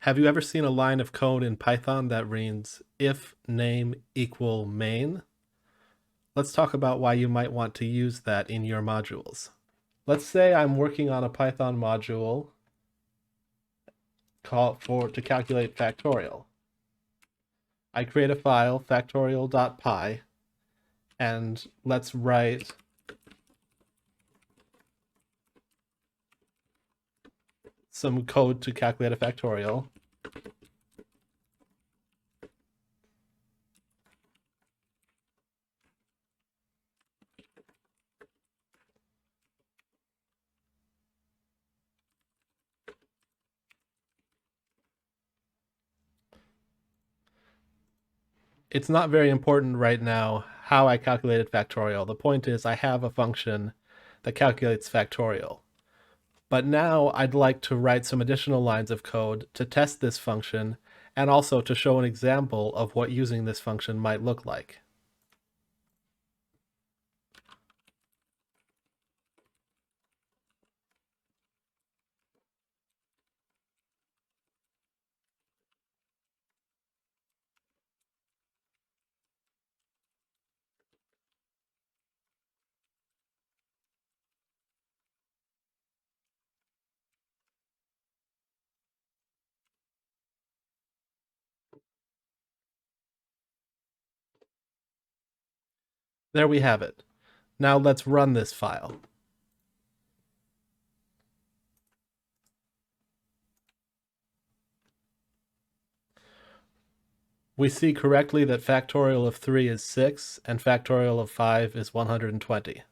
Have you ever seen a line of code in Python that reads if name equal main? Let's talk about why you might want to use that in your modules. Let's say I'm working on a Python module to calculate factorial. I create a file, factorial.py, and let's write some code to calculate a factorial. It's not very important right now how I calculated factorial. The point is I have a function that calculates factorial. But now I'd like to write some additional lines of code to test this function and also to show an example of what using this function might look like. There we have it. Now let's run this file. We see correctly that factorial of 3 is 6 and factorial of 5 is 120.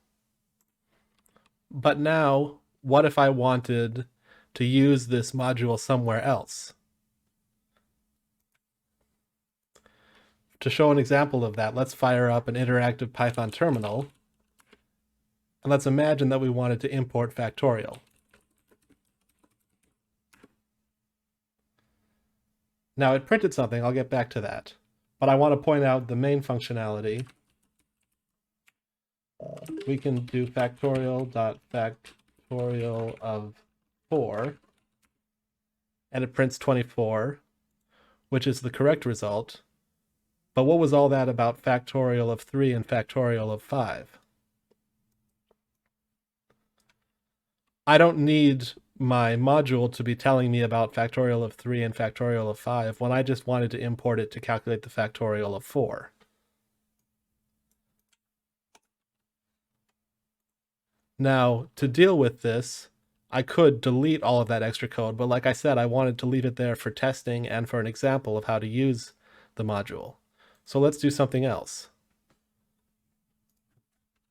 But now, what if I wanted to use this module somewhere else? To show an example of that, let's fire up an interactive Python terminal. And let's imagine that we wanted to import factorial. Now it printed something, I'll get back to that. But I want to point out the main functionality. We can do factorial of 4, and it prints 24, which is the correct result. But what was all that about factorial of 3 and factorial of 5? I don't need my module to be telling me about factorial of 3 and factorial of 5 when I just wanted to import it to calculate the factorial of 4. Now, to deal with this, I could delete all of that extra code, but like I said, I wanted to leave it there for testing and for an example of how to use the module. So let's do something else.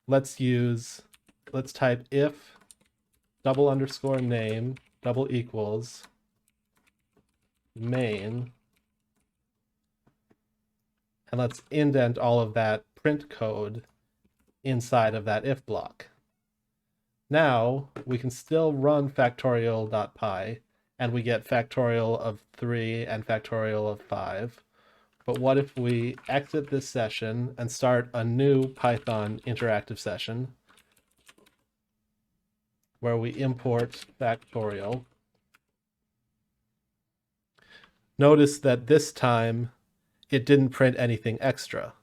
Let's type if _name == main, and let's indent all of that print code inside of that if block. Now we can still run factorial.py and we get factorial of 3 and factorial of 5. But what if we exit this session and start a new Python interactive session where we import factorial? Notice that this time it didn't print anything extra.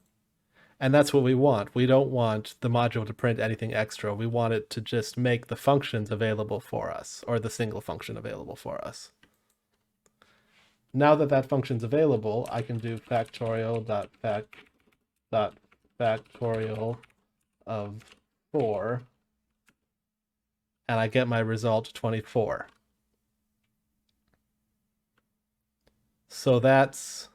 And that's what we want. We don't want the module to print anything extra. We want it to just make the functions available for us, or the single function available for us. Now that that function's available, I can do factorial of 4, and I get my result 24. So that's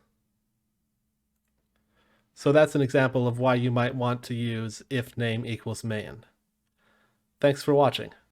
an example of why you might want to use if name equals main. Thanks for watching.